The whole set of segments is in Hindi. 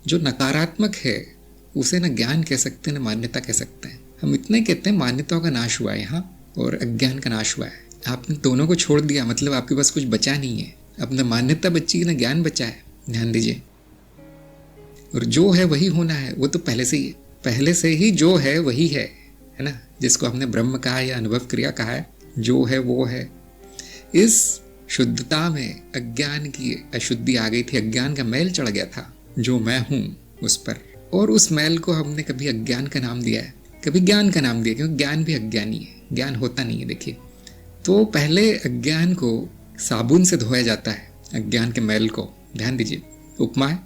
जो नकारात्मक है उसे न ज्ञान कह सकते हैं न मान्यता कह सकते हैं। हम इतने कहते हैं मान्यताओं का नाश हुआ है यहाँ और अज्ञान का नाश हुआ है। आपने दोनों को छोड़ दिया, मतलब आपके पास कुछ बचा नहीं है। अब न मान्यता बची न ज्ञान बचा है, ध्यान दीजिए। और जो है वही होना है, वो तो पहले से ही है। पहले से ही जो है वही है ना, जिसको हमने ब्रह्म कहा या अनुभव क्रिया कहा है, जो है वो है। इस शुद्धता में अज्ञान की अशुद्धि आ गई थी, अज्ञान का मैल चढ़ गया था जो मैं हूं उस पर, और उस मैल को हमने कभी अज्ञान का नाम दिया है, कभी ज्ञान का नाम दिया, क्योंकि ज्ञान भी अज्ञानी है, ज्ञान होता नहीं है। देखिए, तो पहले अज्ञान को साबुन से धोया जाता है, अज्ञान के मैल को। ध्यान दीजिए, उपमा है,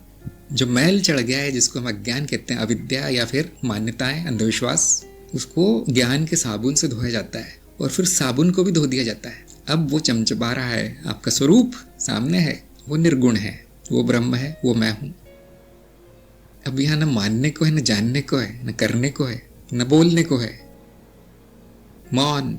जो मैल चढ़ गया है जिसको हम अज्ञान कहते हैं, अविद्या या फिर मान्यताएं, अंधविश्वास, उसको ज्ञान के साबुन से धोया जाता है और फिर साबुन को भी धो दिया जाता है। अब वो चमचमा रहा है, आपका स्वरूप सामने है, वो निर्गुण है, वो ब्रह्म है, वो मैं हूं। अब यहाँ न मानने को है, न जानने को है, न करने को है, न बोलने को है। मौन,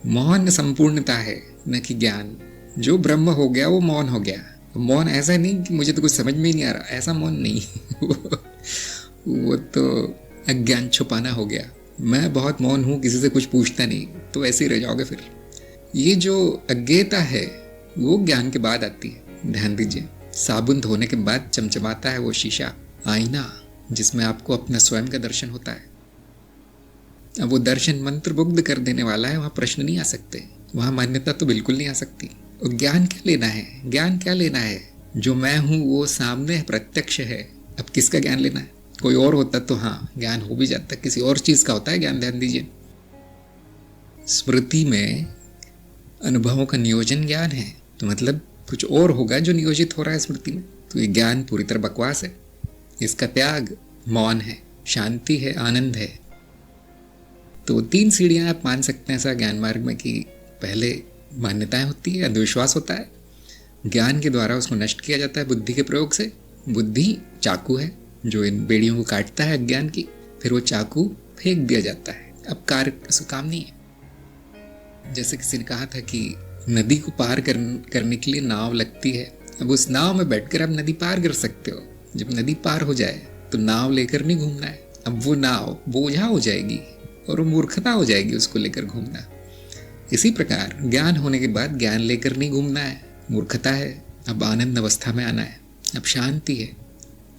मौन संपूर्णता है, न कि ज्ञान। जो ब्रह्म हो गया वो मौन हो गया। मौन ऐसा नहीं कि मुझे तो कुछ समझ में ही नहीं आ रहा, ऐसा मौन नहीं वो तो अज्ञान छुपाना हो गया। मैं बहुत मौन हूं, किसी से कुछ पूछता नहीं, तो ऐसे ही रह जाओगे फिर। ये जो अज्ञेयता है वो ज्ञान के बाद आती है। ध्यान दीजिए, साबुन धोने के बाद चमचमाता है वो शीशा, आईना, जिसमें आपको अपना स्वयं का दर्शन होता है। अब वो दर्शन मंत्रमुग्ध कर देने वाला है, वहां प्रश्न नहीं आ सकते, वहां मान्यता तो बिल्कुल नहीं आ सकती। और ज्ञान क्या लेना है, ज्ञान क्या लेना है? जो मैं हूं वो सामने है, प्रत्यक्ष है। अब किसका ज्ञान लेना है? कोई और होता तो हाँ ज्ञान हो भी जाता, किसी और चीज का होता है ज्ञान। ध्यान दीजिए, स्मृति में अनुभवों का नियोजन ज्ञान है, तो मतलब कुछ और होगा जो नियोजित हो रहा है स्मृति में, तो ये ज्ञान पूरी तरह बकवास है। इसका त्याग मौन है, शांति है, आनंद है। तो 3 सीढ़ियां आप मान सकते हैं ऐसा ज्ञान मार्ग में, कि पहले मान्यताएं होती है, अंधविश्वास होता है, ज्ञान के द्वारा उसको नष्ट किया जाता है बुद्धि के प्रयोग से। बुद्धि चाकू है जो इन बेड़ियों को काटता है अज्ञान की, फिर वो चाकू फेंक दिया जाता है। अब कार्य उसका काम नहीं है। जैसे किसी ने कहा था कि नदी को पार करने के लिए नाव लगती है। अब उस नाव में बैठकर आप नदी पार कर सकते हो, जब नदी पार हो जाए तो नाव लेकर नहीं घूमना है। अब वो नाव बोझा हो जाएगी और वो मूर्खता हो जाएगी उसको लेकर घूमना। इसी प्रकार ज्ञान होने के बाद ज्ञान लेकर नहीं घूमना है, मूर्खता है। अब आनंद अवस्था में आना है, अब शांति है।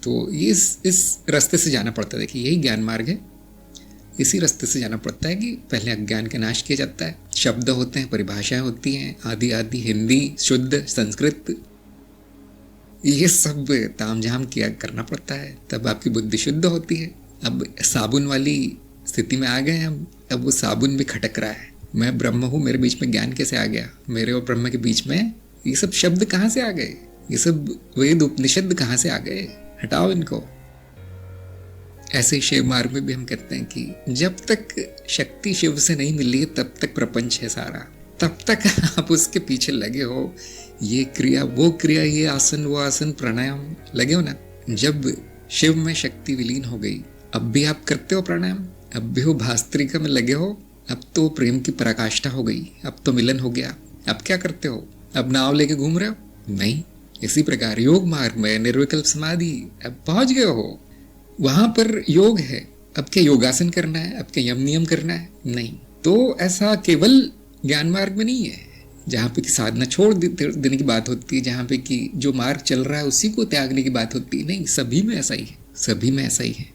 तो ये इस रास्ते से जाना पड़ता है। देखिए, यही ज्ञान मार्ग है। इसी रास्ते से जाना पड़ता है कि पहले अज्ञान का नाश किया जाता है। शब्द होते हैं, परिभाषाएं होती हैं, आदि आदि, हिंदी शुद्ध, संस्कृत, ये सब तामझाम किया करना पड़ता है, तब आपकी बुद्धि शुद्ध होती है। अब साबुन वाली स्थिति में आ गए हम। अब वो साबुन भी खटक रहा है, मैं ब्रह्म हूँ, मेरे बीच में ज्ञान कैसे आ गया? मेरे और ब्रह्म के बीच में ये सब शब्द कहाँ से आ गए? ये सब वेद उपनिषद कहाँ से आ गए? हटाओ इनको। ऐसे ही शिव मार्ग में भी हम कहते हैं कि जब तक शक्ति शिव से नहीं मिली है तब तक प्रपंच है सारा, तब तक आप उसके पीछे लगे हो। ये क्रिया, वो क्रिया, ये आसन, वो आसन, प्राणायाम, लगे हो ना। जब शिव में शक्ति विलीन हो गई, अब भी आप करते हो प्राणायाम, अब भी हो भास्त्रिका में लगे हो, अब तो प्रेम की पराकाष्ठा हो गई, अब तो मिलन हो गया। अब क्या करते हो? अब नाव लेके घूम रहे हो? नहीं। इसी प्रकार योग मार्ग में निर्विकल्प समाधि, अब पहुंच गए हो, वहां पर योग है। अब क्या योगासन करना है? अब क्या यम नियम करना है? नहीं। तो ऐसा केवल ज्ञान मार्ग में नहीं है जहाँ पे कि साधना छोड़ देने की बात होती है, जहाँ पे कि जो मार्ग चल रहा है उसी को त्यागने की बात होती है। नहीं, सभी में ऐसा ही है, सभी में ऐसा ही है।